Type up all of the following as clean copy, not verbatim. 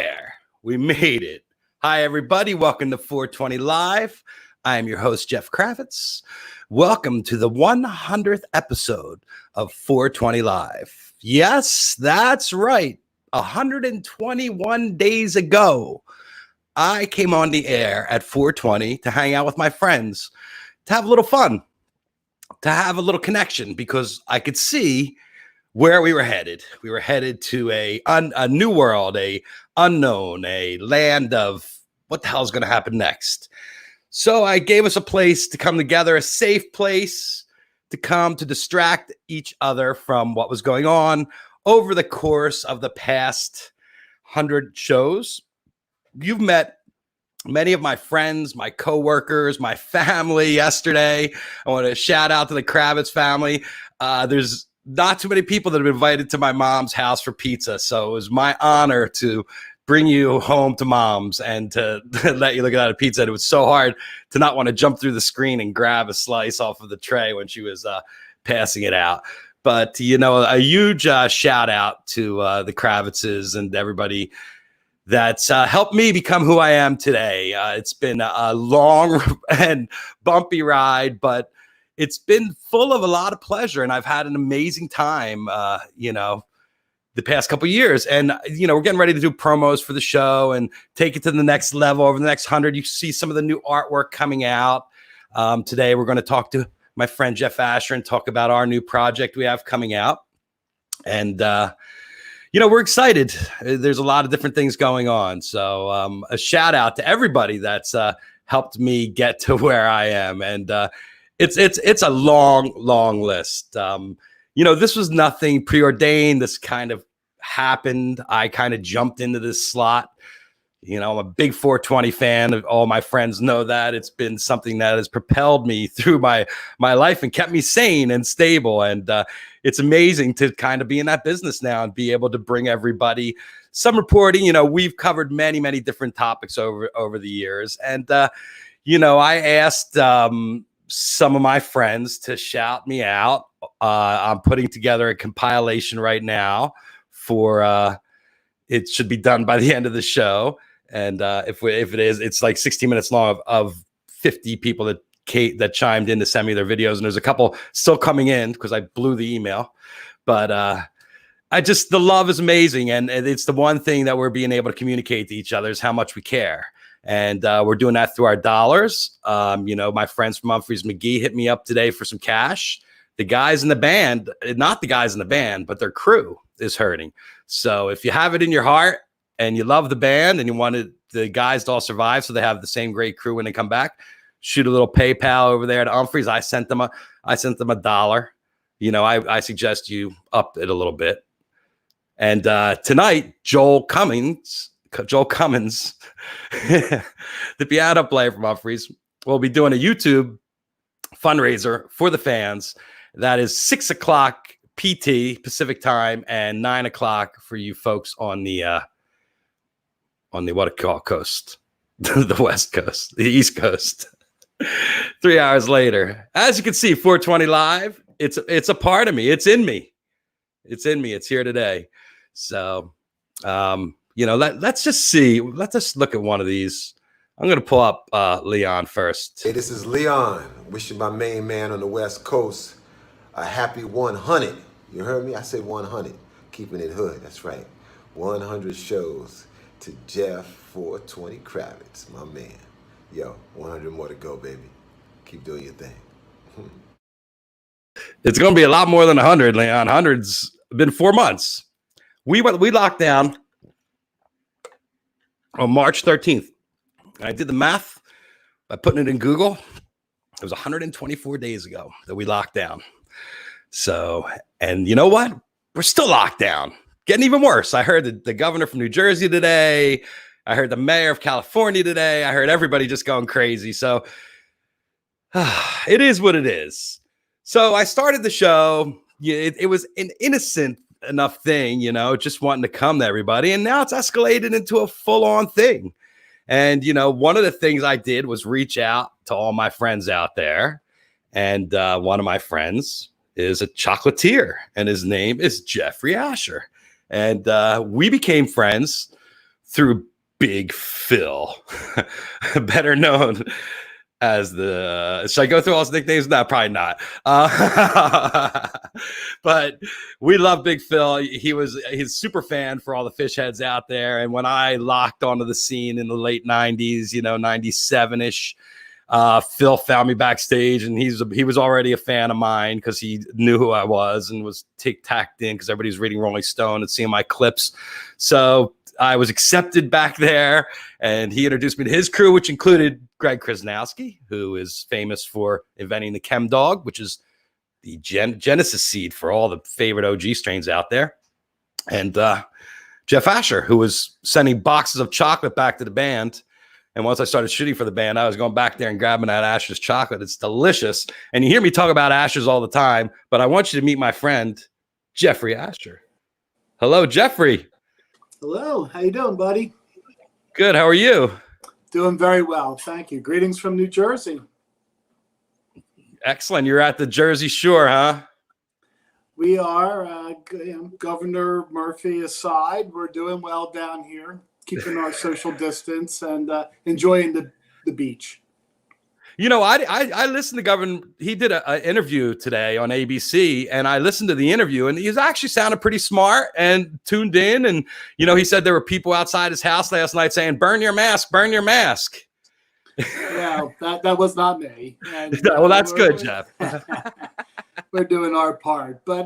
there. We made it. Hi, everybody. Welcome to 420 Live. I am your host, Jeff Kravitz. Welcome to the 100th episode of 420 Live. Yes, that's right. 121 days ago, I came on the air at 420 to hang out with my friends, to have a little fun, to have a little connection, because I could see where we were headed. We were headed to a new world, a unknown, a land of what the hell is going to happen next. So I gave us a place to come together, a safe place to come to distract each other from what was going on over the course of the past 100 shows. You've met many of my friends, my coworkers, my family yesterday. I want to shout out to the Kravitz family. There's not too many people that have been invited to my mom's house for pizza. So it was my honor to bring you home to mom's and to let you look at a pizza. And it was so hard to not want to jump through the screen and grab a slice off of the tray when she was passing it out. But, you know, a huge shout out to the Kravitzes and everybody that's helped me become who I am today. It's been a long and bumpy ride, but it's been full of a lot of pleasure, and I've had an amazing time, the past couple of years. And, we're getting ready to do promos for the show and take it to the next level over the next 100. You see some of the new artwork coming out. Today, we're going to talk to my friend Jeff Asher and talk about our new project we have coming out. And, we're excited. There's a lot of different things going on. So a shout out to everybody that's helped me get to where I am. And, it's a long list. This was nothing preordained. This kind of happened. I kind of jumped into this slot. I'm a big 420 fan. All my friends know that. It's been something that has propelled me through my life and kept me sane and stable. And it's amazing to kind of be in that business now and be able to bring everybody some reporting. We've covered many different topics over the years. And, I asked some of my friends to shout me out. I'm putting together a compilation right now for it should be done by the end of the show. And if it is, it's like 16 minutes long of 50 people that chimed in to send me their videos. And there's a couple still coming in because I blew the email. But the love is amazing. And it's the one thing that we're being able to communicate to each other is how much we care. And we're doing that through our dollars. My friends from Humphreys McGee hit me up today for some cash. The guys in the band, not the guys in the band, but their crew is hurting. So if you have it in your heart and you love the band and you wanted the guys to all survive so they have the same great crew when they come back, shoot a little PayPal over there to Humphreys. I sent them $1. I suggest you up it a little bit. And tonight, Joel Cummins, the piano player from Humphreys, will be doing a YouTube fundraiser for the fans. That is 6 o'clock PT Pacific time and 9 o'clock for you folks on the what it call coast, the West Coast, the East Coast. 3 hours later, as you can see, 420 Live. It's a part of me. It's in me. It's here today. So. Let's just see. Let's just look at one of these. I'm going to pull up Leon first. Hey, this is Leon. Wishing my main man on the West Coast a happy 100. You heard me? I said 100. Keeping it hood. That's right. 100 shows to Jeff 420 Kravitz, my man. Yo, 100 more to go, baby. Keep doing your thing. It's going to be a lot more than 100, Leon. 100's been 4 months. We locked down on March 13th. And I did the math by putting it in Google. It was 124 days ago that we locked down. So, and you know what? We're still locked down. Getting even worse. I heard the governor from New Jersey today. I heard the mayor of California today. I heard everybody just going crazy. So it is what it is. So I started the show. It was an innocent enough thing, just wanting to come to everybody. And now it's escalated into a full-on thing. And, one of the things I did was reach out to all my friends out there. And one of my friends is a chocolatier, and his name is Jeffrey Asher. And we became friends through Big Phil, better known as the should I go through all his nicknames? No, probably not. But we love Big Phil. He's a super fan for all the fish heads out there. And when I locked onto the scene in the late 90s, 97-ish, Phil found me backstage, and he was already a fan of mine because he knew who I was and was tacked in because everybody's reading Rolling Stone and seeing my clips. So I was accepted back there, and he introduced me to his crew, which included Greg Krasnowski, who is famous for inventing the Chem Dog, which is the genesis seed for all the favorite OG strains out there. And Jeff Asher, who was sending boxes of chocolate back to the band. And once I started shooting for the band, I was going back there and grabbing that Asher's chocolate. It's delicious. And you hear me talk about Asher's all the time, but I want you to meet my friend, Jeffrey Asher. Hello, Jeffrey. Hello, how you doing, buddy? Good. How are you? Doing very well, thank you. Greetings from New Jersey. Excellent. You're at the Jersey Shore, huh? We are. Governor Murphy aside, we're doing well down here, keeping our social distance and enjoying the beach. I listened to Governor. He did an interview today on ABC, and I listened to the interview, and he's actually sounded pretty smart and tuned in. And, he said there were people outside his house last night saying, burn your mask, burn your mask. Yeah, that was not me. And, well, that's good, Jeff. We're doing our part. But,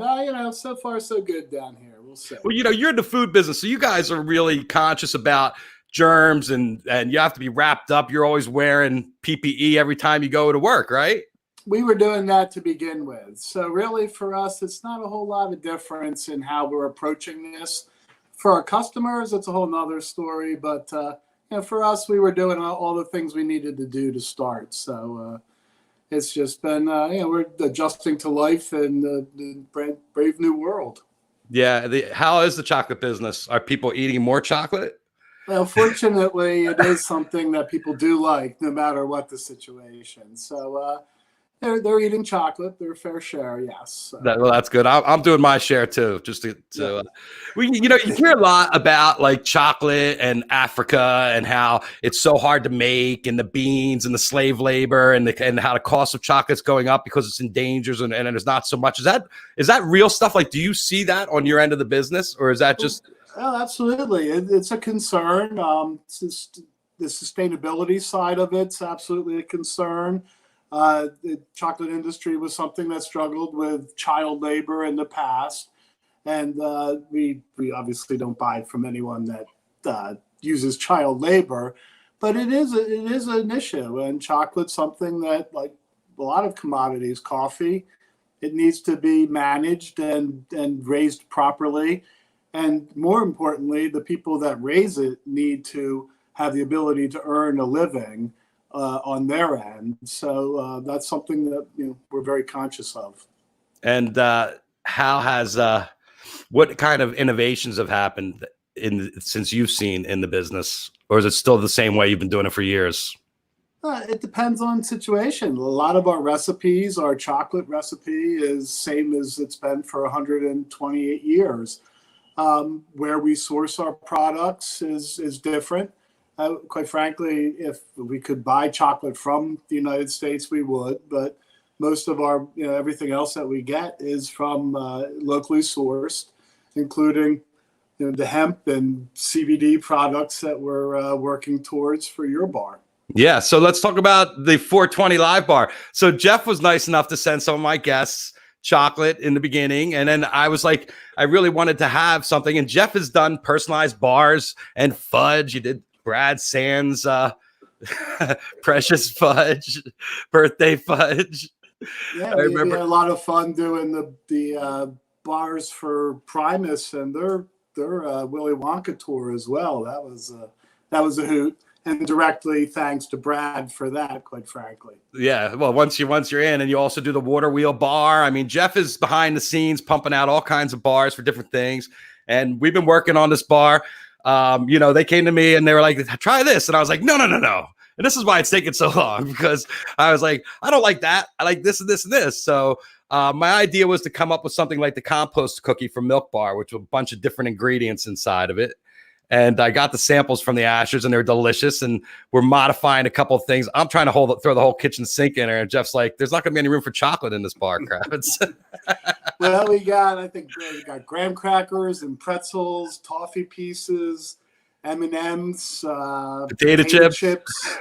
so far so good down here. We'll see. Well, you're in the food business, so you guys are really conscious about germs and you have to be wrapped up. You're always wearing PPE every time you go to work, right? We were doing that to begin with. So really for us, it's not a whole lot of difference in how we're approaching this. For our customers, it's a whole nother story. But for us, we were doing all the things we needed to do to start. So it's just been, we're adjusting to life in the brave new world. Yeah. How is the chocolate business? Are people eating more chocolate? Well, fortunately, it is something that people do like, no matter what the situation. So they're eating chocolate, their fair share, yes. Well, that's good. I'm doing my share too. Just to you hear a lot about like chocolate and Africa and how it's so hard to make, and the beans and the slave labor and how the cost of chocolate's going up because it's endangered and there's not so much. Is that real stuff? Like, do you see that on your end of the business, or is that just? Oh, absolutely. It's a concern. The sustainability side of it's absolutely a concern. The chocolate industry was something that struggled with child labor in the past. And we obviously don't buy from anyone that uses child labor. But it is an issue. And chocolate's something that, like a lot of commodities, coffee, it needs to be managed and raised properly. And more importantly, the people that raise it need to have the ability to earn a living on their end. So that's something that we're very conscious of. And how has what kind of innovations have happened since you've seen in the business, or is it still the same way you've been doing it for years? It depends on situation. A lot of our recipes, our chocolate recipe, is same as it's been for 128 years. Where we source our products is different. Quite frankly, if we could buy chocolate from the United States, we would. But most of our, everything else that we get is from locally sourced, including the hemp and CBD products that we're working towards for your bar. Yeah. So let's talk about the 420 Live Bar. So Jeff was nice enough to send some of my guests chocolate in the beginning, and then I was like, I really wanted to have something, and Jeff has done personalized bars and fudge. You did Brad Sands precious fudge, birthday fudge. Yeah, we had a lot of fun doing the bars for Primus and their Willy Wonka tour as well. That was a hoot. And directly thanks to Brad for that, quite frankly. Yeah, well, once you're in, and you also do the water wheel bar. I mean, Jeff is behind the scenes pumping out all kinds of bars for different things, and we've been working on this bar. They came to me and they were like, "Try this," and I was like, "No." And this is why it's taking so long, because I was like, I don't like that. I like this and this and this. So my idea was to come up with something like the compost cookie from Milk Bar, which was a bunch of different ingredients inside of it. And I got the samples from the Ashers, and they're delicious. And we're modifying a couple of things. I'm trying to throw the whole kitchen sink in there. And Jeff's like, "There's not going to be any room for chocolate in this bar, Kravitz." Well, I think we got graham crackers and pretzels, toffee pieces, M&Ms, potato chips.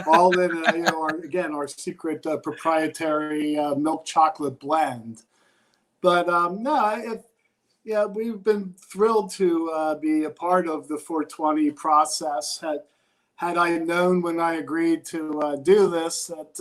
All in, our secret proprietary milk chocolate blend. But we've been thrilled to be a part of the 420 process. Had I known when I agreed to do this that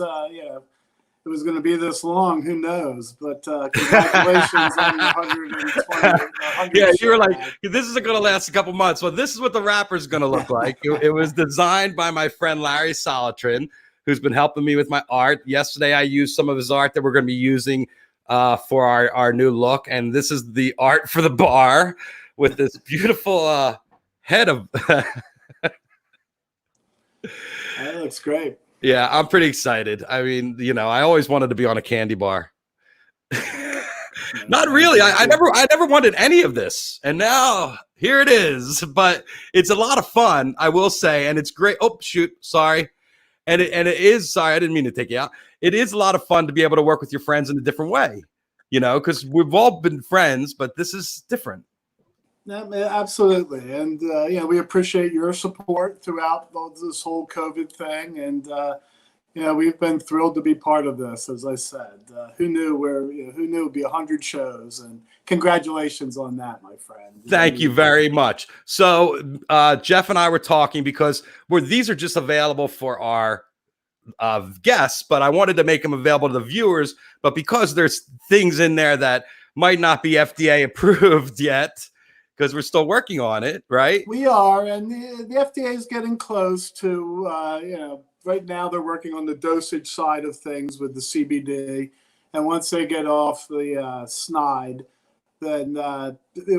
it was going to be this long, who knows? But congratulations on the 120. Yeah, you were like, this isn't going to last a couple months. Well, this is what the wrapper's going to look like. It was designed by my friend Larry Solitrin, who's been helping me with my art. Yesterday, I used some of his art that we're going to be using for our new look. And this is the art for the bar with this beautiful head of... That looks great. Yeah, I'm pretty excited. I mean, I always wanted to be on a candy bar. Not really. I never wanted any of this. And now here it is. But it's a lot of fun, I will say. And it's great. Oh, shoot. Sorry. And it is, sorry, I didn't mean to take you out. It is a lot of fun to be able to work with your friends in a different way, because we've all been friends, but this is different. Yeah, absolutely. And, we appreciate your support throughout this whole COVID thing. And, we've been thrilled to be part of this, as I said. Who knew it'd be 100 shows? And congratulations on that, my friend. Thank you very much. So Jeff and I were talking because these are just available for our guests, but I wanted to make them available to the viewers. But because there's things in there that might not be FDA approved yet, because we're still working on it, right? We are, and the FDA is getting close to, right now they're working on the dosage side of things with the CBD. And once they get off the snide, then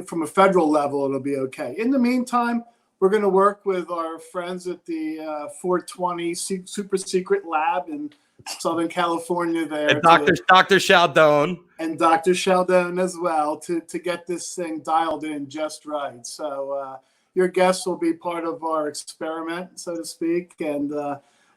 from a federal level, it'll be okay. In the meantime, we're going to work with our friends at the 420 Super Secret Lab in Southern California there. And Dr. Chaldone. And Dr. Chaldone as well to get this thing dialed in just right. So your guests will be part of our experiment, so to speak. And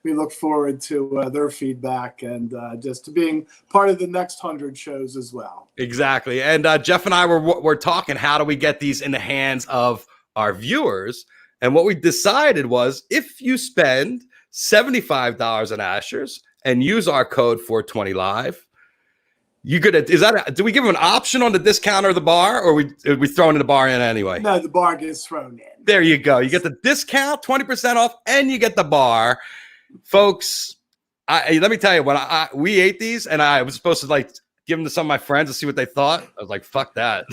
we look forward to their feedback and just to being part of the next 100 shows as well. Exactly. And Jeff and I were talking, how do we get these in the hands of our viewers? And what we decided was, if you spend $75 on Ashers and use our code 420live, you could. Do we give them an option on the discount or the bar, or are we throwing the bar in anyway? No, the bar gets thrown in. There you go. You get the discount, 20% off, and you get the bar, folks. Let me tell you, when we ate these, and I was supposed to give them to some of my friends to see what they thought. I was like, fuck that.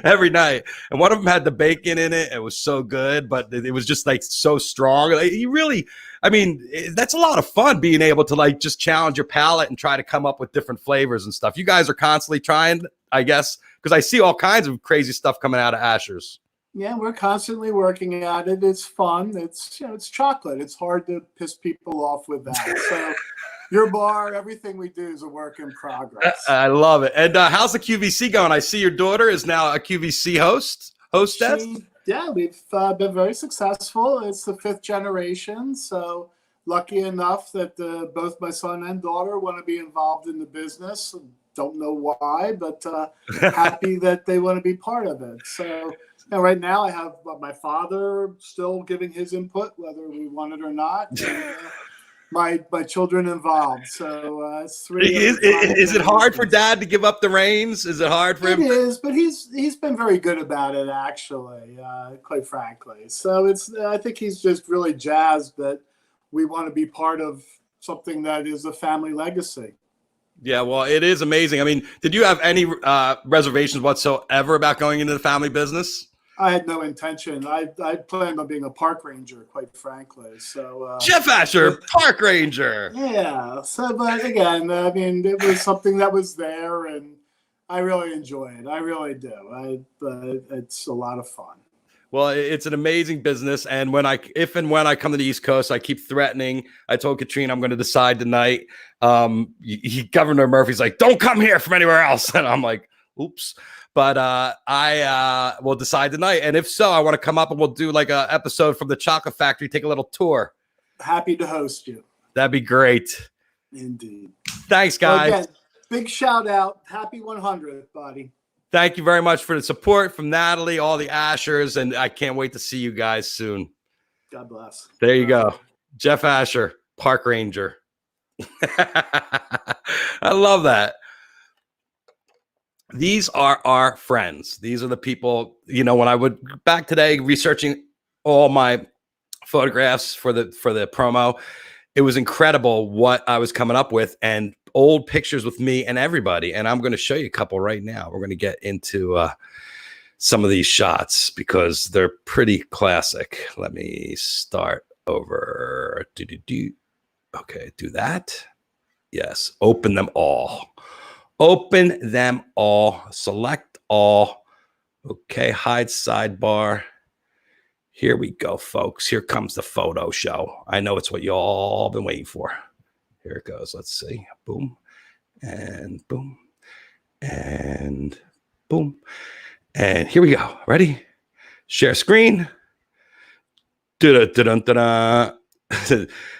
Every night. And one of them had the bacon in it. It was so good, but it was just so strong. That's a lot of fun, being able to just challenge your palate and try to come up with different flavors and stuff. You guys are constantly trying, I guess, because I see all kinds of crazy stuff coming out of Ashers. Yeah, we're constantly working at it. It's fun. It's chocolate. It's hard to piss people off with that. So your bar, everything we do is a work in progress. I love it. And how's the QVC going? I see your daughter is now a QVC hostess. We've been very successful. It's the 5th generation. So lucky enough that both my son and daughter want to be involved in the business. Don't know why, but happy that they want to be part of it. So right now I have my father still giving his input, whether we want it or not. And, my children involved. So it's 3. Is it hard for Dad to give up the reins? Is it hard for him? It is, but he's been very good about it, actually, quite frankly. So I think he's just really jazzed that we want to be part of something that is a family legacy. Yeah, well, it is amazing. I mean, did you have any reservations whatsoever about going into the family business? I had no intention. I planned on being a park ranger, quite frankly. So Jeff Asher, park ranger. Yeah. So, but again, it was something that was there, and I really enjoy it. I really do. It's a lot of fun. Well, it's an amazing business, and if and when I come to the East Coast, I keep threatening. I told Katrina I'm going to decide tonight. Governor Murphy's like, "Don't come here from anywhere else," and I'm like, Oops. But I will decide tonight. And if so, I want to come up and we'll do like a episode from the Chocolate Factory, take a little tour. Happy to host you. That'd be great. Indeed. Thanks, guys. Well, again, big shout out. Happy 100th, buddy. Thank you very much for the support from Natalie, all the Ashers, and I can't wait to see you guys soon. God bless. There you go. Jeff Asher, Park Ranger. I love that. These are our friends. These are the people, you know, when I would back today researching all my photographs for the promo, it was incredible what I was coming up with and old pictures with me and everybody. And I'm going to show you a couple right now. We're going to get into some of these shots because they're pretty classic. Let me start over. Okay, do that. Yes, open them all. Open them all. Select all. Okay, hide sidebar. Here we go, folks. Here comes the photo show. I know it's what you all been waiting for. Here it goes. Let's see. Boom. And boom. And boom. And here we go. Ready? Share screen. Da-da-da-da-da.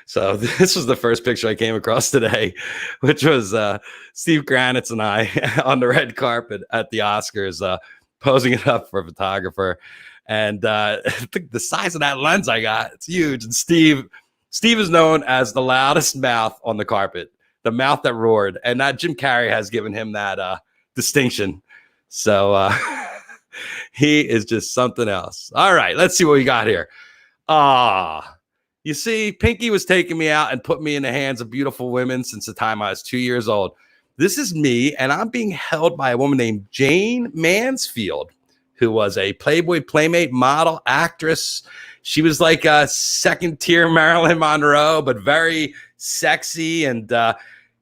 So this was the first picture I came across today, which was Steve Granitz and I on the red carpet at the Oscars, posing it up for a photographer. And the size of that lens I got, it's huge. And Steve is known as the loudest mouth on the carpet, the mouth that roared. And that Jim Carrey has given him that distinction. So he is just something else. All right, let's see what we got here. You see, Pinky was taking me out and put me in the hands of beautiful women since the time I was 2 years old. This is me, and I'm being held by a woman named Jane Mansfield, who was a Playboy Playmate model, actress. She was like a second-tier Marilyn Monroe, but very sexy, and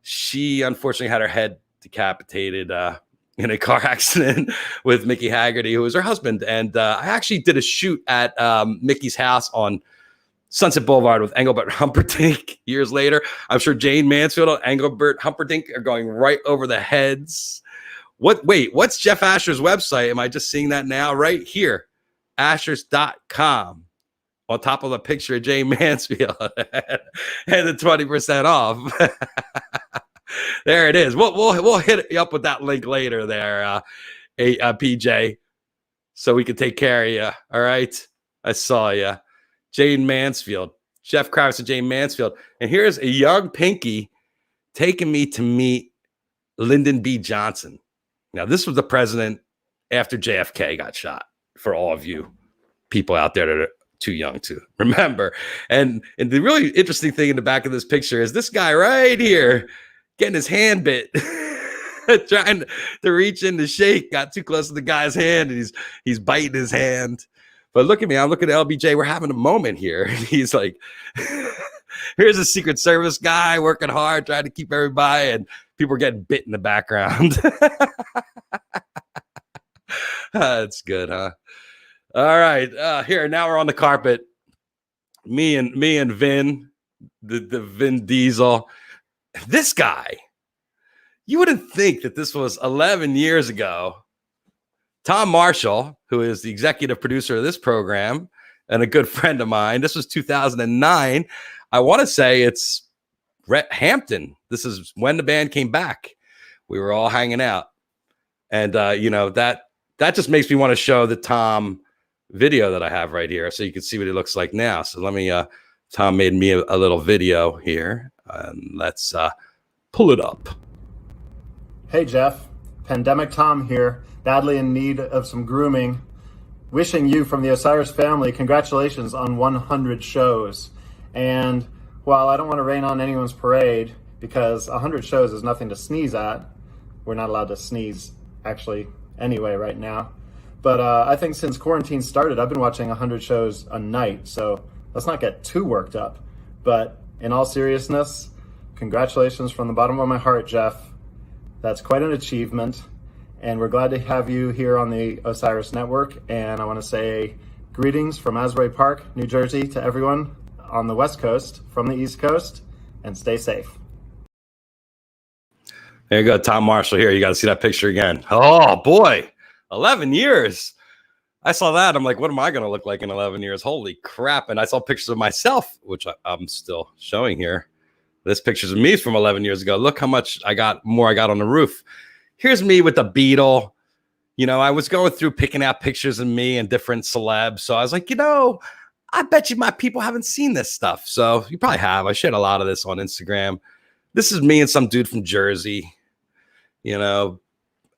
she unfortunately had her head decapitated in a car accident with Mickey Haggerty, who was her husband. And I actually did a shoot at Mickey's house on Sunset Boulevard with Engelbert Humperdinck years later. I'm sure Jane Mansfield and Engelbert Humperdinck are going right over the heads. What's Jeff Asher's website? Am I just seeing that now? Right here, ashers.com. On top of a picture of Jane Mansfield and the 20% off. There it is. We'll hit you up with that link later there, PJ, so we can take care of you. All right? I saw you. Jane Mansfield, Jeff Kravitz and Jane Mansfield. And here's a young Pinky taking me to meet Lyndon B. Johnson. Now, this was the president after JFK got shot, for all of you people out there that are too young to remember. And the really interesting thing in the back of this picture is this guy right here getting his hand bit, trying to reach in to shake, got too close to the guy's hand, and he's biting his hand. But look at me. I'm looking at LBJ. We're having a moment here. He's like, here's a Secret Service guy working hard, trying to keep everybody, and people are getting bit in the background. That's good, huh? All right. Here, now we're on the carpet. Me and Vin, the Vin Diesel. This guy, you wouldn't think that this was 11 years ago. Tom Marshall, who is the executive producer of this program and a good friend of mine. This was 2009. I want to say it's Hampton. This is when the band came back. We were all hanging out. And, that just makes me want to show the Tom video that I have right here so you can see what he looks like now. So let me, Tom made me a little video here. And let's pull it up. Hey, Jeff. Pandemic Tom here. Badly in need of some grooming. Wishing you from the Osiris family congratulations on 100 shows. And while I don't want to rain on anyone's parade, because 100 shows is nothing to sneeze at, we're not allowed to sneeze actually anyway right now. But I think since quarantine started, I've been watching 100 shows a night. So let's not get too worked up. But in all seriousness, congratulations from the bottom of my heart, Jeff. That's quite an achievement. And we're glad to have you here on the Osiris Network. And I want to say greetings from Asbury Park, New Jersey, to everyone on the West Coast, from the East Coast, and stay safe. There you go, Tom Marshall here. You got to see that picture again. Oh, boy. 11 years. I saw that. I'm like, what am I going to look like in 11 years? Holy crap. And I saw pictures of myself, which I'm still showing here. This picture's of me from 11 years ago. Look how much more I got on the roof. Here's me with the Beetle. You know, I was going through picking out pictures of me and different celebs. So I was like, I bet you my people haven't seen this stuff. So you probably have. I shared a lot of this on Instagram. This is me and some dude from Jersey. You know,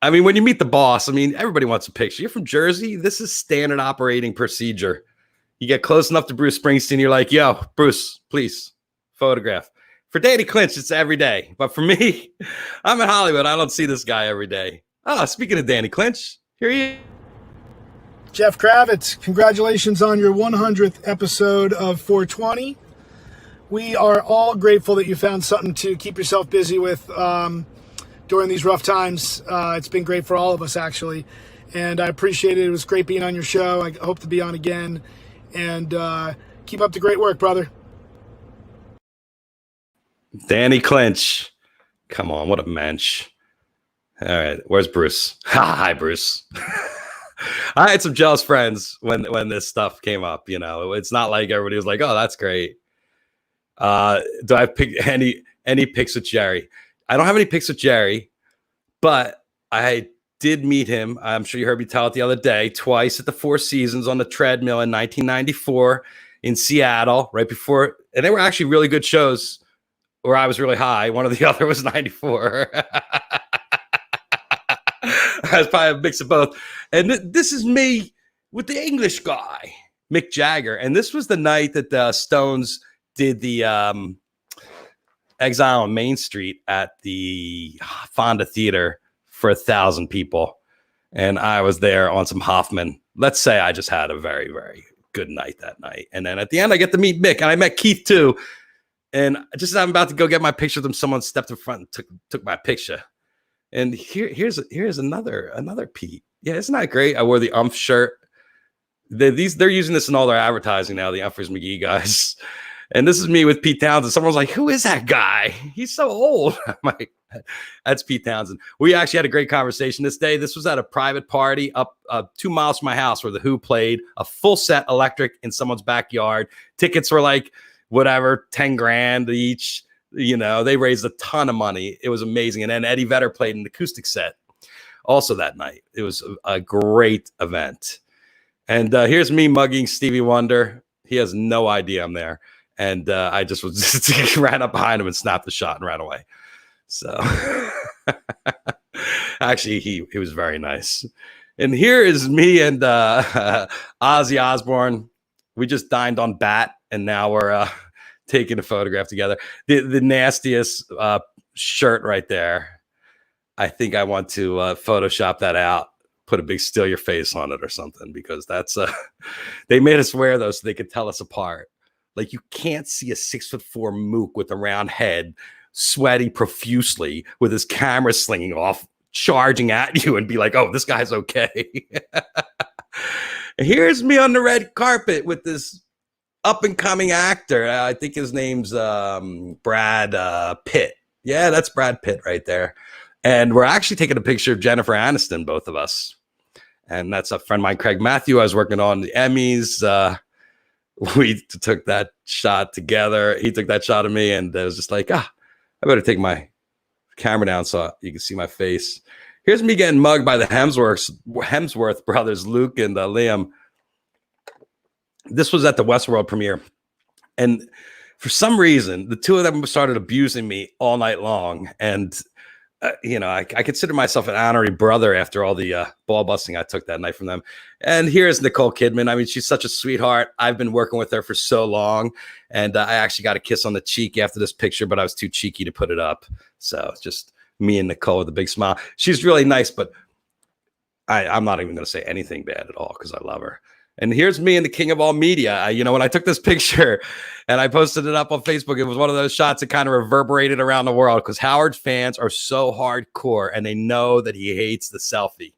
I mean, when you meet the boss, I mean, everybody wants a picture. You're from Jersey. This is standard operating procedure. You get close enough to Bruce Springsteen. You're like, yo, Bruce, please photograph. For Danny Clinch, it's every day. But for me, I'm in Hollywood. I don't see this guy every day. Oh, speaking of Danny Clinch, here he is. Jeff Kravitz, congratulations on your 100th episode of 420. We are all grateful that you found something to keep yourself busy with during these rough times. It's been great for all of us, actually. And I appreciate it. It was great being on your show. I hope to be on again. And keep up the great work, brother. Danny Clinch. Come on, what a mensch. All right, where's Bruce? Hi, Bruce. I had some jealous friends when this stuff came up. You know, it's not like everybody was like, oh, that's great. Do I pick any pics with Jerry? I don't have any pics with Jerry, but I did meet him. I'm sure you heard me tell it the other day, twice at the Four Seasons on the treadmill in 1994 in Seattle, right before, and they were actually really good shows where I was really high. One or the other was 94. I was probably a mix of both. And this is me with the English guy, Mick Jagger. And this was the night that the Stones did the Exile on Main Street at the Fonda Theater for 1,000 people. And I was there on some Hoffman. Let's say I just had a very, very good night that night. And then at the end, I get to meet Mick. And I met Keith, too. And just as I'm about to go get my picture with them, someone stepped in front and took my picture. And here's another Pete. Yeah, isn't that great? I wore the Umph shirt. They're using this in all their advertising now, the Umphers McGee guys. And this is me with Pete Townsend. Someone was like, who is that guy? He's so old. I'm like, that's Pete Townsend. We actually had a great conversation this day. This was at a private party up 2 miles from my house where the Who played a full set electric in someone's backyard. Tickets were like, whatever, 10 grand each. You know, they raised a ton of money. It was amazing. And then Eddie Vedder played an acoustic set also that night. It was a great event. And here's me mugging Stevie Wonder. He has no idea I'm there. And I just ran up behind him and snapped the shot and ran away. So actually, he was very nice. And here is me and Ozzy Osbourne. We just dined on Bat, and now we're taking a photograph together. The nastiest shirt right there. I think I want to Photoshop that out, put a big steal your face on it or something, because that's they made us wear those so they could tell us apart. Like, you can't see a 6'4" mook with a round head, sweaty profusely with his camera slinging off, charging at you and be like, oh, this guy's okay. Here's me on the red carpet with this up and coming actor. I think his name's Brad Pitt. Yeah, that's Brad Pitt right there. And we're actually taking a picture of Jennifer Aniston, both of us. And that's a friend of mine, Craig Matthew. I was working on the Emmys. We took that shot together. He took that shot of me, and it was just like, I better take my camera down so you can see my face. Here's me getting mugged by the Hemsworth brothers, Luke and Liam. This was at the Westworld premiere. And for some reason, the two of them started abusing me all night long. And, I consider myself an honorary brother after all the ball busting I took that night from them. And here's Nicole Kidman. I mean, she's such a sweetheart. I've been working with her for so long. And I actually got a kiss on the cheek after this picture, but I was too cheeky to put it up. So just me and Nicole with a big smile. She's really nice, but I'm not even going to say anything bad at all because I love her. And here's me and the king of all media. When I took this picture and I posted it up on Facebook, it was one of those shots that kind of reverberated around the world because Howard fans are so hardcore and they know that he hates the selfie.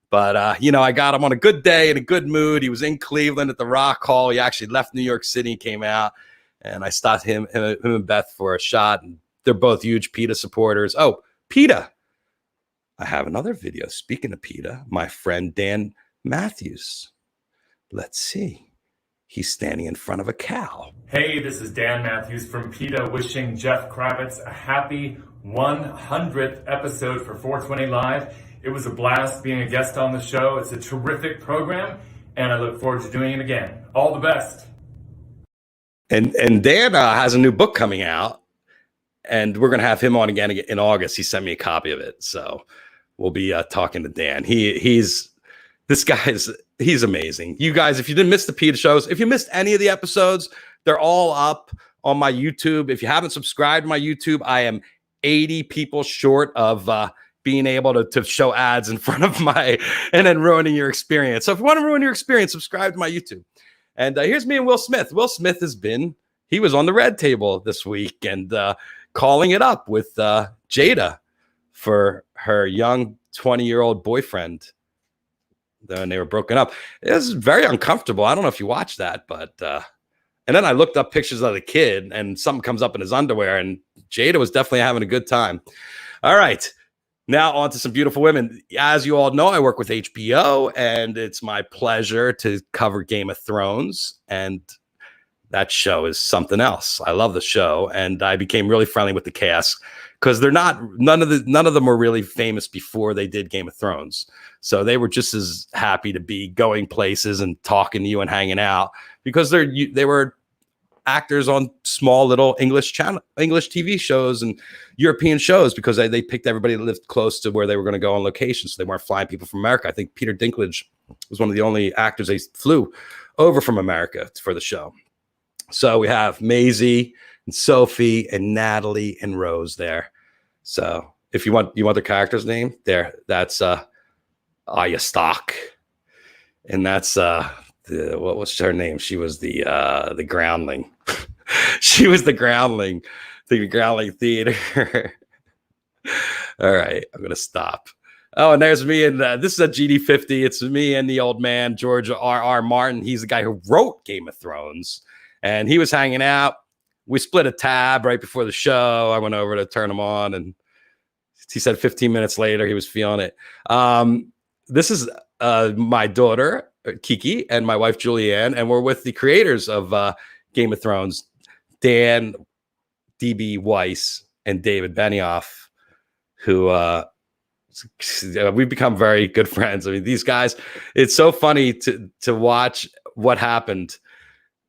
But, I got him on a good day in a good mood. He was in Cleveland at the Rock Hall. He actually left New York City, came out, and I stopped him and Beth for a shot. And they're both huge PETA supporters. Oh, PETA. I have another video. Speaking of PETA, my friend Dan Matthews. Let's see. He's standing in front of a cow. Hey, this is Dan Matthews from PETA wishing Jeff Kravitz a happy 100th episode for 420 Live. It was a blast being a guest on the show. It's a terrific program, and I look forward to doing it again. All the best. And Dan has a new book coming out, and we're going to have him on again in August. He sent me a copy of it, so we'll be talking to Dan. He's amazing. You guys, if you didn't miss the PETA shows, if you missed any of the episodes, they're all up on my YouTube. If you haven't subscribed to my YouTube, I am 80 people short of being able to show ads in front of and then ruining your experience. So if you want to ruin your experience, subscribe to my YouTube. And here's me and Will Smith. Will Smith he was on the Red Table this week and calling it up with Jada for her young 20-year-old boyfriend. And they were broken up. It was very uncomfortable. I don't know if you watched that, but and then I looked up pictures of the kid and something comes up in his underwear, and Jada was definitely having a good time. All right. Now on to some beautiful women. As you all know, I work with HBO, and it's my pleasure to cover Game of Thrones. And that show is something else. I love the show, and I became really friendly with the cast because none of them were really famous before they did Game of Thrones. So they were just as happy to be going places and talking to you and hanging out because they were actors on small little English TV shows and European shows because they picked everybody that lived close to where they were going to go on location. So they weren't flying people from America. I think Peter Dinklage was one of the only actors they flew over from America for the show. So we have Maisie and Sophie and Natalie and Rose there. So if you want the character's name there, that's Arya Stark. And that's what was her name? She was the groundling. She was the groundling theater. All right, I'm gonna stop. Oh, and there's me, and this is a GD50. It's me and the old man, George R.R. Martin. He's the guy who wrote Game of Thrones, and he was hanging out. We split a tab right before the show. I went over to turn him on, and he said 15 minutes later he was feeling it. This is my daughter, Kiki, and my wife, Julianne, and we're with the creators of Game of Thrones, Dan D.B. Weiss and David Benioff, who we've become very good friends. I mean, these guys, it's so funny to watch what happened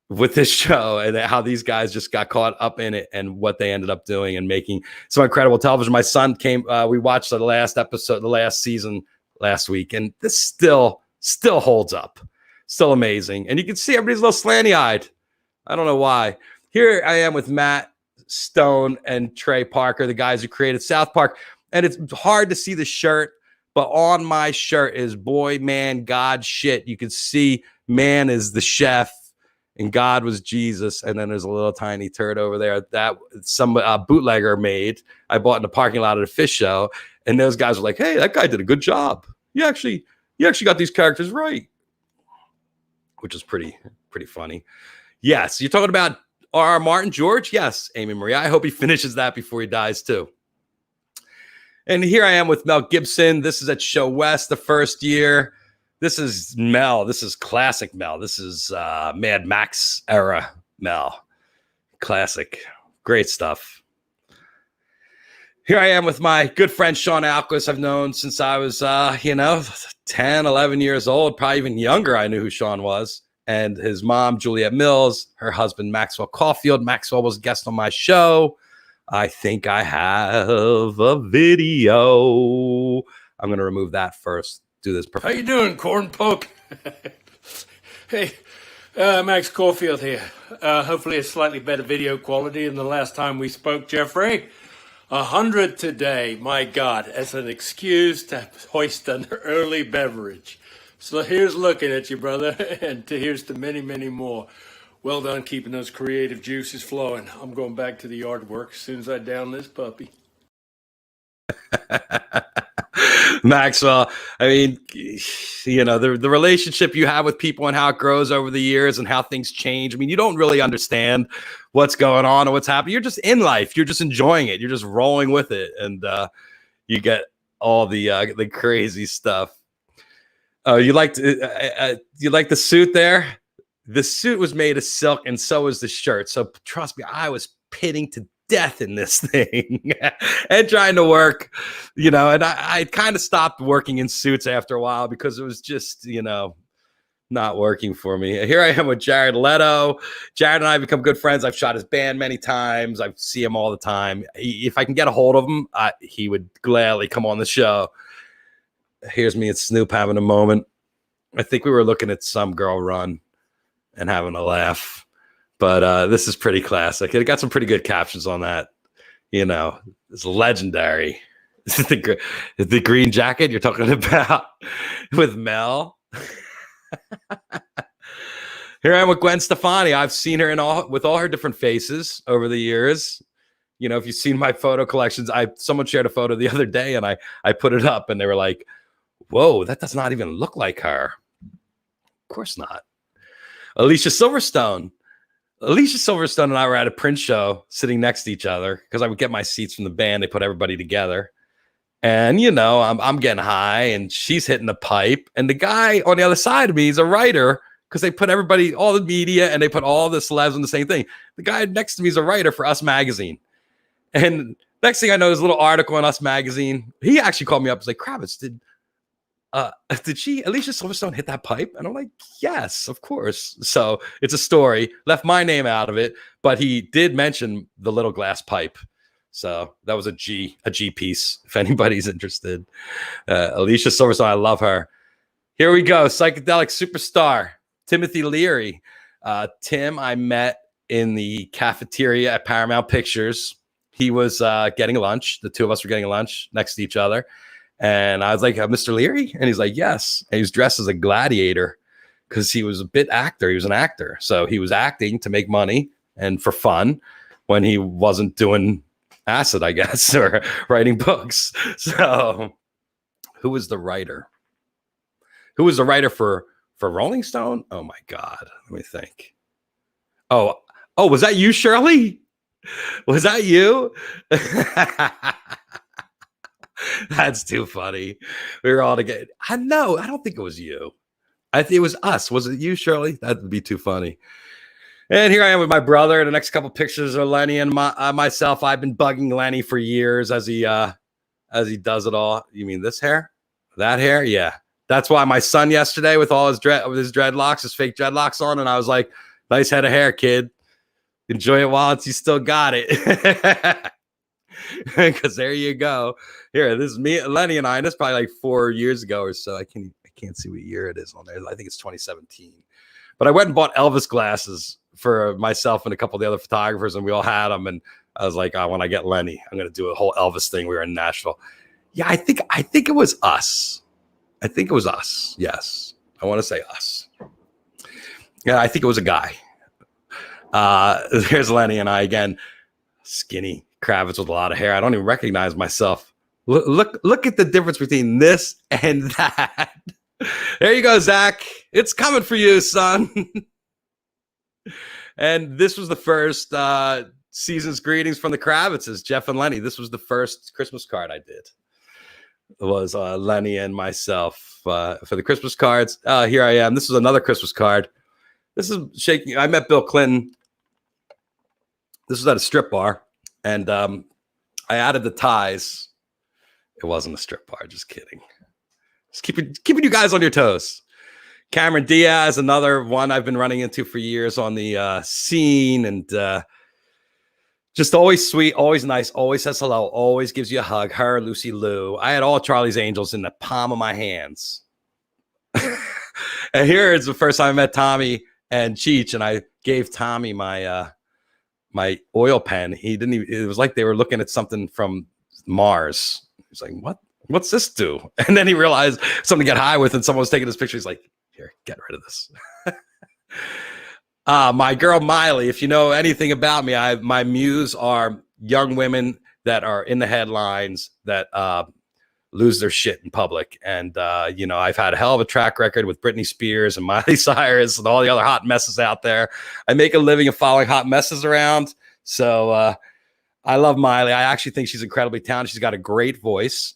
with this show and how these guys just got caught up in it and what they ended up doing and making some incredible television. My son we watched the last episode, the last season last week, and this still holds up. Still amazing. And you can see everybody's a little slanty-eyed. I don't know why. Here I am with Matt Stone and Trey Parker, the guys who created South Park. And it's hard to see the shirt, but on my shirt is boy, man, God, shit. You can see man is the chef and God was Jesus. And then there's a little tiny turd over there that some bootlegger made. I bought in the parking lot at a fish show. And those guys were like, hey, that guy did a good job. You actually got these characters right. Which is pretty funny. Yes, you're talking about R.R. Martin, George? Yes, Amy Marie. I hope he finishes that before he dies, too. And here I am with Mel Gibson. This is at Show West, the first year. This is Mel. This is classic Mel. This is Mad Max era Mel. Classic. Great stuff. Here I am with my good friend Sean Alquist. I've known since I was, 10, 11 years old, probably even younger. I knew who Sean was. And his mom, Juliette Mills, her husband, Maxwell Caulfield. Maxwell was a guest on my show. I think I have a video. I'm going to remove that first. Do this. How you doing, Corn Poke? Hey, Max Caulfield here. Hopefully a slightly better video quality than the last time we spoke, Jeffrey. 100 today, my God, as an excuse to hoist an early beverage. So here's looking at you, brother, and here's to many, many more. Well done keeping those creative juices flowing. I'm going back to the yard work as soon as I down this puppy. Maxwell, I mean, the relationship you have with people and how it grows over the years and how things change. I mean, you don't really understand what's going on or what's happening. You're just in life. You're just enjoying it. You're just rolling with it. And you get all the crazy stuff. Oh, you like the suit there? The suit was made of silk, and so was the shirt. So trust me, I was pitting to death in this thing and trying to work, and I kind of stopped working in suits after a while because it was just, not working for me. Here I am with Jared Leto. Jared and I have become good friends. I've shot his band many times. I see him all the time. If I can get a hold of him, he would gladly come on the show. Here's me and Snoop having a moment. I think we were looking at Some Girl Run and having a laugh. But this is pretty classic. It got some pretty good captions on that. It's legendary. The green jacket you're talking about with Mel. Here I am with Gwen Stefani. I've seen her with all her different faces over the years. If you've seen my photo collections, someone shared a photo the other day and I put it up and they were like, whoa, that does not even look like her. Of course not. Alicia Silverstone and I were at a Prince show sitting next to each other because I would get my seats from the band. They put everybody together. And, I'm getting high and she's hitting the pipe. And the guy on the other side of me is a writer because they put everybody, all the media, and they put all the celebs on the same thing. The guy next to me is a writer for Us Magazine. And next thing I know, there's a little article in Us Magazine. He actually called me up and was like, Kravitz, did Alicia Silverstone hit that pipe? And I'm like, yes, of course. So it's a story. Left my name out of it, but he did mention the little glass pipe. So that was a G piece, if anybody's interested. Alicia Silverstone, I love her. Here we go. Psychedelic superstar, Timothy Leary. Tim, I met in the cafeteria at Paramount Pictures. He was getting lunch. The two of us were getting lunch next to each other. And I was like, Mr. Leary? And he's like, yes. And he was dressed as a gladiator because he was a bit actor. He was an actor. So he was acting to make money and for fun when he wasn't doing acid, I guess, or writing books. So who was the writer? Who was the writer for Rolling Stone? Oh my God. Let me think. Oh, was that you, Shirley? Was that you? That's too funny. We were all together. I don't think it was you. I think it was us. Was it you, Shirley? That would be too funny. And here I am with my brother. The next couple pictures are Lenny and myself. I've been bugging Lenny for years as he does it all. You mean this hair? That hair? Yeah. That's why my son yesterday with all his dreadlocks, his fake dreadlocks on, and I was like, nice head of hair, kid. Enjoy it while you still got it. Because there you go. Here, this is me, Lenny, and I. And this is probably like 4 years ago or so. I can't see what year it is on there. I think it's 2017. But I went and bought Elvis glasses for myself and a couple of the other photographers, and we all had them. And I was like, when I get Lenny, I'm going to do a whole Elvis thing. We were in Nashville. Yeah, I think it was us. I think it was us. Yes, I want to say us. Yeah, I think it was a guy. There's Lenny and I again, skinny Kravitz with a lot of hair. I don't even recognize myself. Look at the difference between this and that. There you go, Zach. It's coming for you, son. And this was the first season's greetings from the Kravitzes, Jeff and Lenny. This was the first Christmas card I did. It was Lenny and myself for the Christmas cards. Here I am. This is another Christmas card. This is shaking. I met Bill Clinton. This was at a strip bar. And I added the ties. It wasn't a strip bar. Just kidding. Just keeping you guys on your toes. Cameron Diaz, another one I've been running into for years on the scene, and just always sweet, always nice, always says hello, always gives you a hug. Her, Lucy Liu. I had all Charlie's Angels in the palm of my hands. And here is the first time I met Tommy and Cheech, and I gave Tommy my my oil pen. He didn't even, it was like they were looking at something from Mars. He's like, what's this do? And then he realized something to get high with, and someone was taking his picture. He's like, here, get rid of this. My girl Miley, if you know anything about me, my muse are young women that are in the headlines that lose their shit in public. And, I've had a hell of a track record with Britney Spears and Miley Cyrus and all the other hot messes out there. I make a living of following hot messes around. So I love Miley. I actually think she's incredibly talented. She's got a great voice.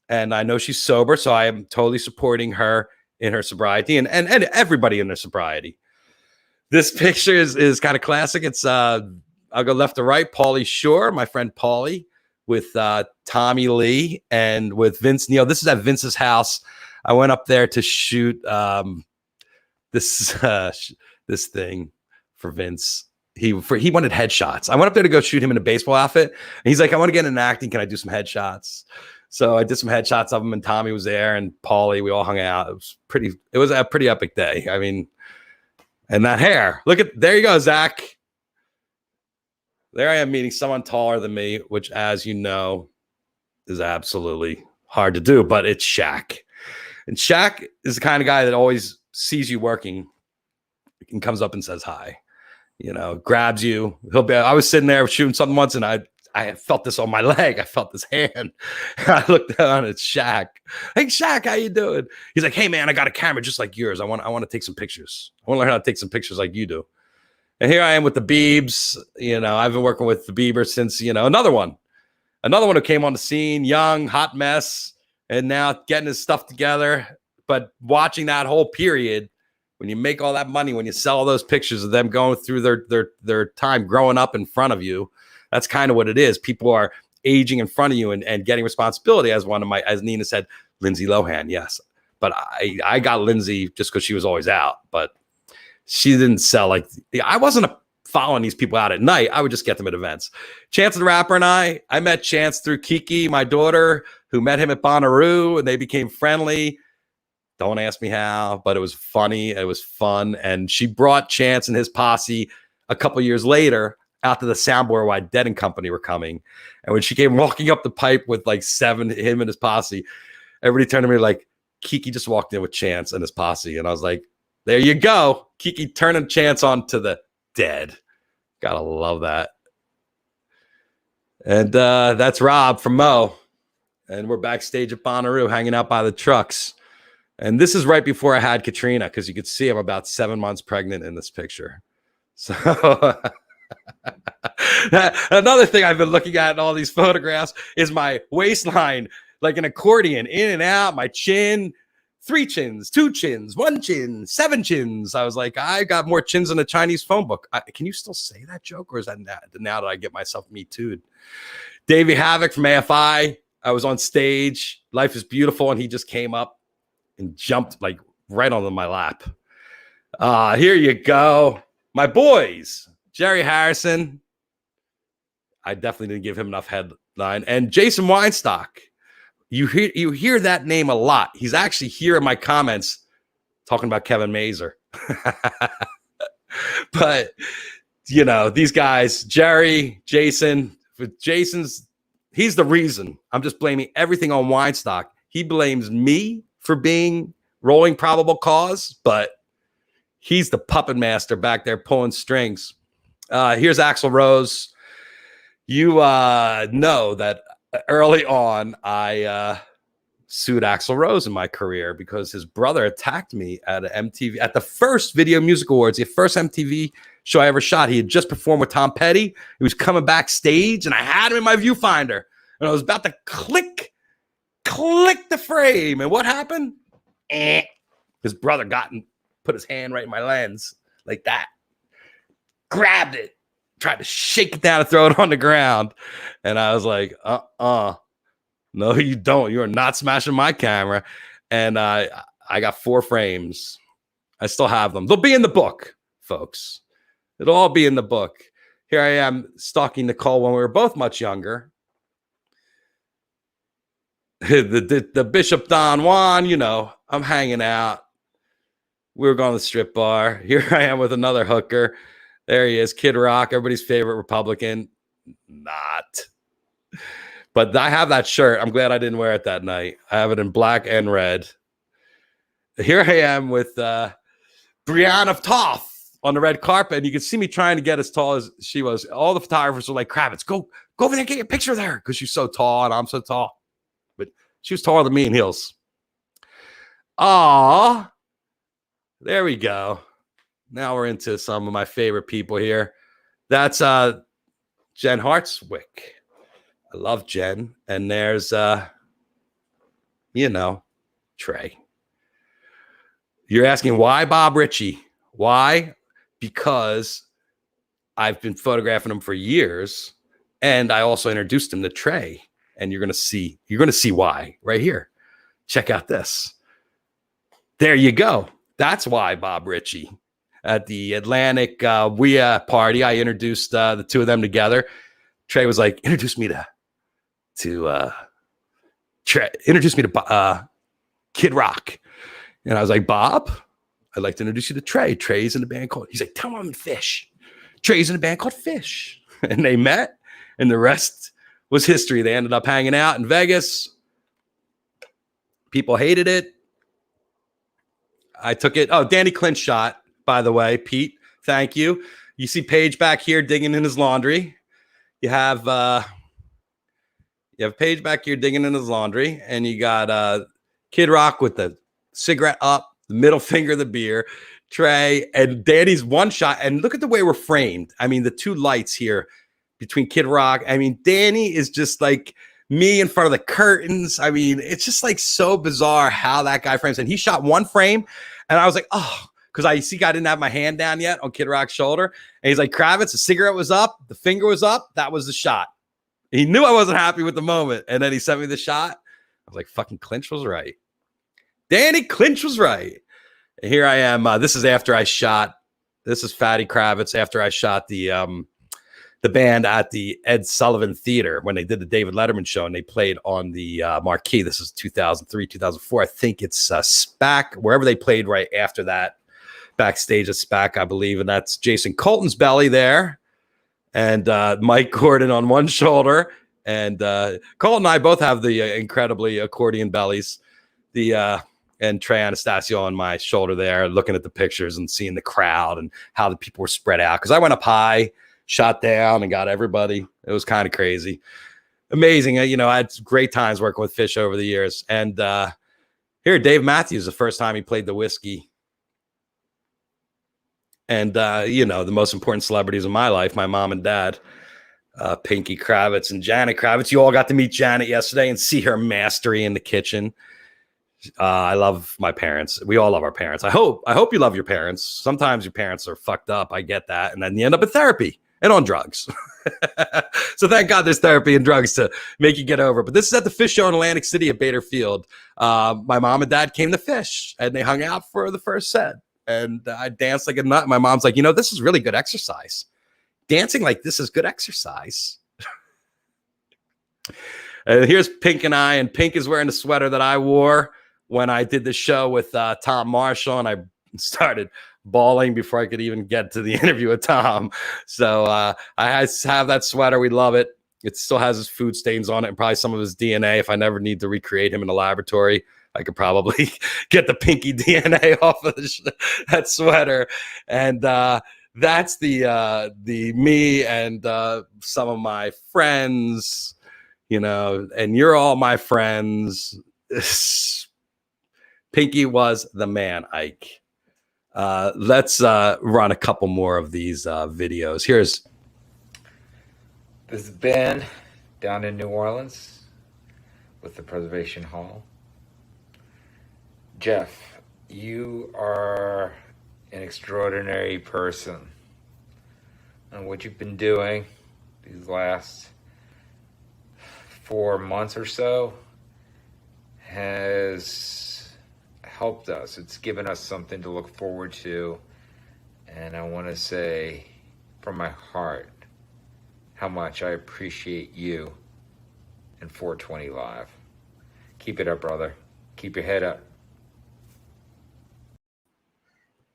and I know she's sober, so I am totally supporting her in her sobriety and everybody in their sobriety. This picture is kind of classic. It's I'll go left to right. Pauly Shore, my friend Pauly, with Tommy Lee and with Vince Neil. This is at Vince's house. I went up there to shoot this thing for Vince. He wanted headshots. I went up there to go shoot him in a baseball outfit, and he's like, "I want to get into acting. Can I do some headshots?" So I did some headshots of him, and Tommy was there, and Pauly. We all hung out. It was a pretty epic day. I mean, and that hair. There you go, Zach. There I am meeting someone taller than me, which, as you know, is absolutely hard to do. But it's Shaq, and Shaq is the kind of guy that always sees you working and comes up and says hi. Grabs you. I was sitting there shooting something once, and I felt this on my leg. I felt this hand. I looked down. It's Shaq. Hey, Shaq, how you doing? He's like, hey, man, I got a camera just like yours. I want to take some pictures. I want to learn how to take some pictures like you do. And here I am with the Biebs. I've been working with the Bieber since, another one who came on the scene, young, hot mess, and now getting his stuff together. But watching that whole period, when you make all that money, when you sell all those pictures of them going through their time growing up in front of you, that's kind of what it is. People are aging in front of you and getting responsibility. As Nina said, Lindsay Lohan, yes. But I got Lindsay just because she was always out. But she didn't sell I wasn't following these people out at night. I would just get them at events. Chance the Rapper and I met Chance through Kiki, my daughter, who met him at Bonnaroo, and they became friendly. Don't ask me how, but it was funny. It was fun. And she brought Chance and his posse a couple years later out to the soundboard while Dead and Company were coming. And when she came walking up the pipe with him and his posse, everybody turned to me like, Kiki just walked in with Chance and his posse. And I was like, there you go. Kiki turning Chance on to the Dead. Gotta love that. And that's Rob from Mo. And we're backstage at Bonnaroo hanging out by the trucks. And this is right before I had Katrina, because you could see I'm about 7 months pregnant in this picture. So another thing I've been looking at in all these photographs is my waistline, like an accordion, in and out, my chin, 3 chins, 2 chins, 1 chin, 7 chins. I was like, I got more chins than a Chinese phone book. Can you still say that joke, or is that now that I get myself Me Too'd? Davey Havoc from AFI. I was on stage. Life is Beautiful, and he just came up and jumped right onto my lap. Here you go. My boys, Jerry Harrison. I definitely didn't give him enough headline. And Jason Weinstock. You hear that name a lot. He's actually here in my comments talking about Kevin Mazur. But, these guys, Jerry, Jason, he's the reason. I'm just blaming everything on Weinstock. He blames me for being rolling probable cause, but he's the puppet master back there pulling strings. Here's Axl Rose. You know that early on I sued Axl Rose in my career because his brother attacked me at MTV at the first Video Music Awards, the first MTV show I ever shot. He had just performed with Tom Petty. He was coming backstage, and I had him in my viewfinder, and I was about to click the frame, and what happened? His brother put his hand right in my lens like that, grabbed it, tried to shake it down and throw it on the ground, and I was like, no, you don't. You are not smashing my camera. And I got 4 frames. I still have them. They'll be in the book, folks. It'll all be in the book. Here I am stalking Nicole when we were both much younger. The Bishop Don Juan, I'm hanging out. We were going to the strip bar. Here I am with another hooker. There he is, Kid Rock, everybody's favorite Republican. Not. But I have that shirt. I'm glad I didn't wear it that night. I have it in black and red. Here I am with Brianna of Toth on the red carpet. And you can see me trying to get as tall as she was. All the photographers were like, Kravitz, go over there and get your picture there. Because she's so tall and I'm so tall. But she was taller than me in heels. Aw. There we go. Now we're into some of my favorite people here. That's Jen Hartswick. I love Jen. And there's you know, Trey. You're asking why Bob Ritchie? Why? Because I've been photographing him for years, and I also introduced him to Trey. And you're gonna see why right here. Check out this. There you go. That's why Bob Ritchie at the Atlantic party. I introduced the two of them together. Trey was like, introduce me to Kid Rock. And I was like, Bob, I'd like to introduce you to Trey. Trey's in a band called, he's like, tell him I'm in Fish. Trey's in a band called Fish. And they met, and the rest was history. They ended up hanging out in Vegas. People hated it. I took it. Oh, Danny Clint shot, by the way, Pete. Thank you. You see Paige back here digging in his laundry. You have Paige back here digging in his laundry, and you got Kid Rock with the cigarette up, the middle finger of the beer, Trey, and Danny's one shot. And look at the way we're framed. I mean, the two lights here between Kid Rock. I mean, Danny is just like me in front of the curtains. I mean, it's just like so bizarre how that guy frames. And he shot one frame, and I was like, oh, because I didn't have my hand down yet on Kid Rock's shoulder. And he's like, Kravitz, the cigarette was up, the finger was up. That was the shot. He knew I wasn't happy with the moment. And then he sent me the shot. I was like, fucking Clinch was right. Danny Clinch was right. And here I am. This is after I shot. This is Fatty Kravitz after I shot the band at the Ed Sullivan Theater when they did the David Letterman show, and they played on the marquee. This is 2003, 2004. I think it's SPAC, wherever they played right after that, backstage at SPAC, I believe. And that's Jason Colton's belly there, and Mike Gordon on one shoulder. And Colton and I both have the incredibly accordion bellies. And Trey Anastasio on my shoulder there, looking at the pictures and seeing the crowd and how the people were spread out. Because I went up high, shot down, and got everybody. It was kind of crazy. Amazing. I had great times working with Fish over the years. And here, Dave Matthews, the first time he played the whiskey. And, the most important celebrities in my life, my mom and dad, Pinky Kravitz and Janet Kravitz. You all got to meet Janet yesterday and see her mastery in the kitchen. I love my parents. We all love our parents. I hope you love your parents. Sometimes your parents are fucked up. I get that. And then you end up in therapy and on drugs. So thank God there's therapy and drugs to make you get over. But this is at the Fish Show in Atlantic City at Bader Field. My mom and dad came to Fish, and they hung out for the first set. And I danced like a nut. My mom's like, this is really good exercise. Dancing like this is good exercise. And here's Pink and I. And Pink is wearing the sweater that I wore when I did the show with Tom Marshall, and I started bawling before I could even get to the interview with Tom. So I have that sweater. We love it. It still has his food stains on it and probably some of his DNA. If I never need to recreate him in the laboratory, I could probably get the Pinky DNA off of that sweater. And that's the me and some of my friends, and you're all my friends. Pinky was the man, Ike. Let's run a couple more of these videos. Here's this band down in New Orleans with the Preservation Hall. Jeff, you are an extraordinary person. And what you've been doing these last 4 months or so has helped us. It's given us something to look forward to. And I want to say from my heart how much I appreciate you and 420 Live. Keep it up, brother. Keep your head up.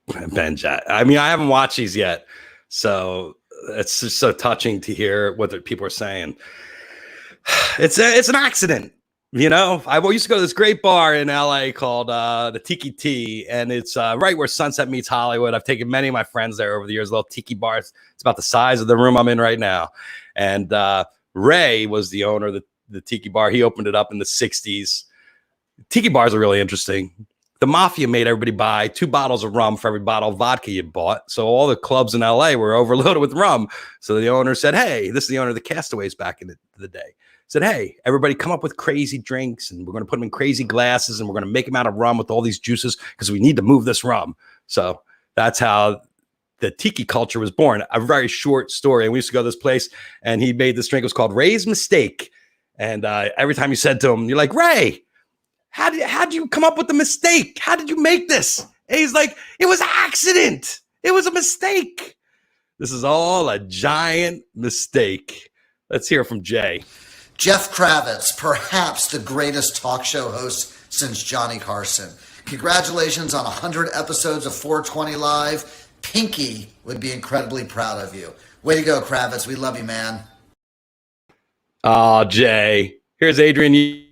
Benja. I mean, I haven't watched these yet, so it's just so touching to hear what the people are saying. It's an accident. I used to go to this great bar in LA called the Tiki Tea, and it's right where Sunset meets Hollywood. I've taken many of my friends there over the years, little tiki bars. It's about the size of the room I'm in right now. And Ray was the owner of the tiki bar. He opened it up in the 60s. Tiki bars are really interesting. The mafia made everybody buy 2 bottles of rum for every bottle of vodka you bought. So all the clubs in LA were overloaded with rum. So the owner said, hey, this is the owner of the Castaways back in the day. said, hey, everybody come up with crazy drinks, and we're going to put them in crazy glasses, and we're going to make them out of rum with all these juices because we need to move this rum. So that's how the tiki culture was born. A very short story. And we used to go to this place, and he made this drink. It was called Ray's Mistake. And every time you said to him, you're like, Ray, how did you come up with the mistake? How did you make this? And he's like, it was an accident. It was a mistake. This is all a giant mistake. Let's hear from Jay. Jeff Kravitz, perhaps the greatest talk show host since Johnny Carson. Congratulations on 100 episodes of 420 Live. Pinky would be incredibly proud of you. Way to go, Kravitz. We love you, man. Oh, Jay. Here's Adrian.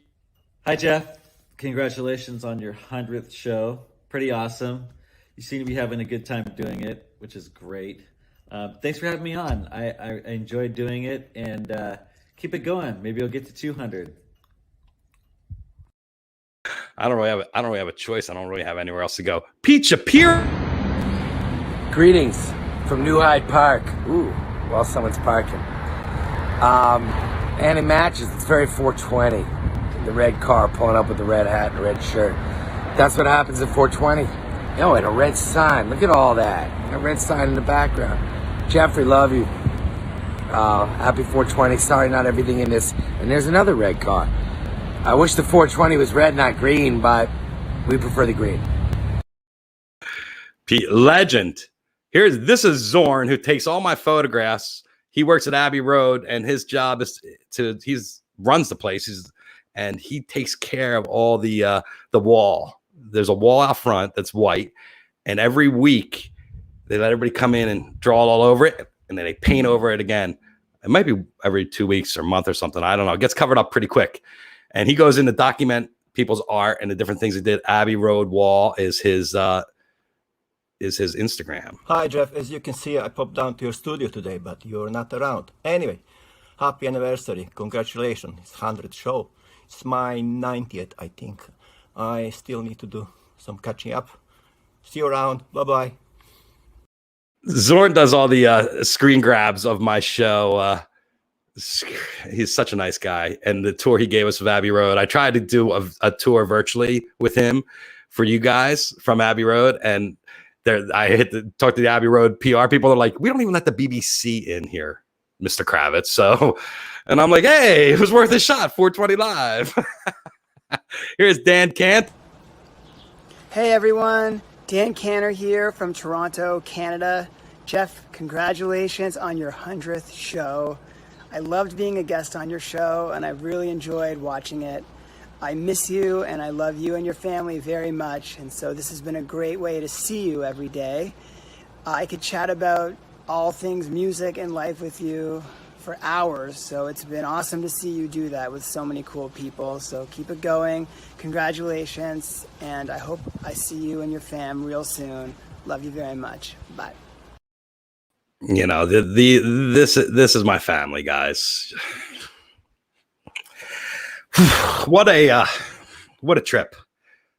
Hi, Jeff. Congratulations on your 100th show. Pretty awesome. You seem to be having a good time doing it, which is great. Thanks for having me on. I enjoyed doing it, and keep it going. Maybe you'll get to 200. I don't really have a choice. I don't really have anywhere else to go. Pete Shapiro. Greetings from New Hyde Park. Ooh, while someone's parking. And it matches. It's very 420. The red car pulling up with the red hat and the red shirt. That's what happens at 420. Oh, and a red sign. Look at all that. A red sign in the background. Jeffrey, love you. Happy 420. Sorry, not everything in this. And there's another red car. I wish the 420 was red, not green, but we prefer the green. Pete, legend. This is Zorn, who takes all my photographs. He works at Abbey Road, and his job is he runs the place. And he takes care of all the wall. There's a wall out front that's white, and every week they let everybody come in and draw it all over it, and then they paint over it again. It might be every 2 weeks or month or something. I don't know. It gets covered up pretty quick. And he goes in to document people's art and the different things he did. Abbey Road wall is his Instagram. Hi, Jeff. As you can see, I popped down to your studio today, but you're not around. Anyway, happy anniversary. Congratulations. It's 100th show. It's my 90th, I think. I still need to do some catching up. See you around. Bye-bye. Zorn does all the screen grabs of my show. He's such a nice guy. And the tour he gave us of Abbey Road, I tried to do a tour virtually with him for you guys from Abbey Road. And I hit to talk to the Abbey Road PR people. They're like, we don't even let the BBC in here, Mr. Kravitz. So, and I'm like, hey, it was worth a shot. 420 Live. Here's Dan Cant. Hey everyone, Dan Canner here from Toronto, Canada. Jeff, congratulations on your 100th show. I loved being a guest on your show, and I really enjoyed watching it. I miss you, and I love you and your family very much, and so this has been a great way to see you every day. I could chat about all things music and life with you for hours, so it's been awesome to see you do that with so many cool people. So keep it going. Congratulations, and I hope I see you and your fam real soon. Love you very much. Bye. You know, this is my family, guys. What a trip.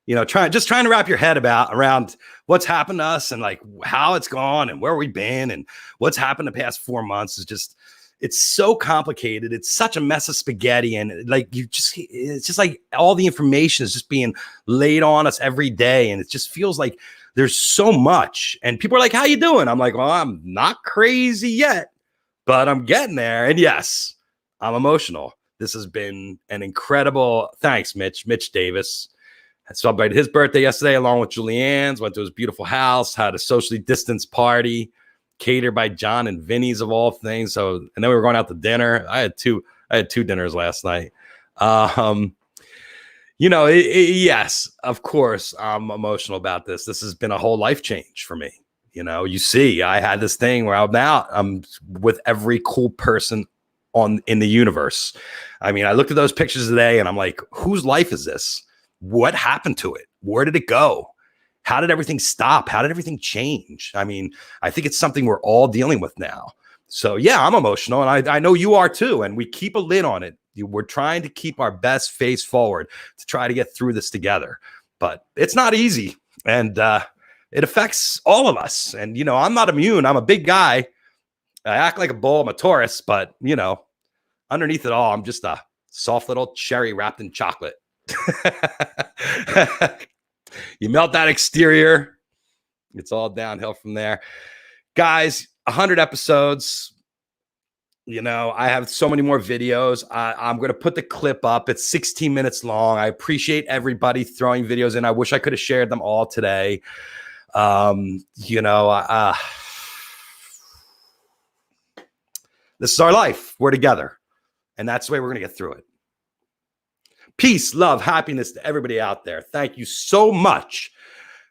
You know, trying to wrap your head around what's happened to us and like how it's gone and where we've been and what's happened the past 4 months is just, it's so complicated. It's such a mess of spaghetti. And like, it's just like all the information is just being laid on us every day. And it just feels like there's so much. And people are like, how you doing? I'm like, well, I'm not crazy yet, but I'm getting there. And yes, I'm emotional. This has been an incredible, thanks, Mitch Davis. I celebrated his birthday yesterday along with Julianne's, went to his beautiful house, had a socially distanced party, catered by John and Vinny's of all things. So, and then we were going out to dinner. I had two dinners last night. You know, yes, of course, I'm emotional about this. This has been a whole life change for me. You know, you see, I had this thing where I'm with every cool person in the universe. I mean, I looked at those pictures today and I'm like, whose life is this? What happened to it? Where did it go? How did everything stop? How did everything change? I mean, I think it's something we're all dealing with now. So yeah, I'm emotional, and I know you are too. And we keep a lid on it. We're trying to keep our best face forward to try to get through this together. But it's not easy, and it affects all of us. And you know, I'm not immune. I'm a big guy. I act like a bull. I'm a Taurus, but you know, underneath it all, I'm just a Soft little cherry wrapped in chocolate. You melt that exterior, it's all downhill from there. Guys, 100 episodes. You know, I have so many more videos. I'm going to put the clip up. It's 16 minutes long. I appreciate everybody throwing videos in. I wish I could have shared them all today. You know, this is our life. We're together. And that's the way we're going to get through it. Peace, love, happiness to everybody out there. Thank you so much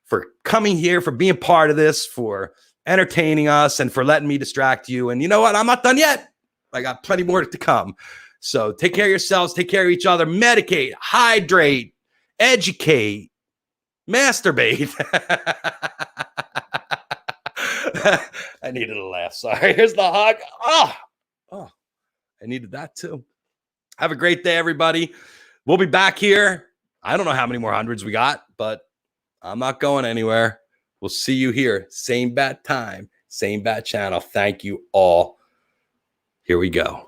for coming here, for being part of this, for entertaining us, and for letting me distract you. And you know what? I'm not done yet. I got plenty more to come. So take care of yourselves. Take care of each other. Medicate, hydrate, educate, masturbate. I needed a laugh. Sorry. Here's the hug. Oh, I needed that too. Have a great day, everybody. We'll be back here. I don't know how many more hundreds we got, but I'm not going anywhere. We'll see you here. Same bat time, same bat channel. Thank you all. Here we go.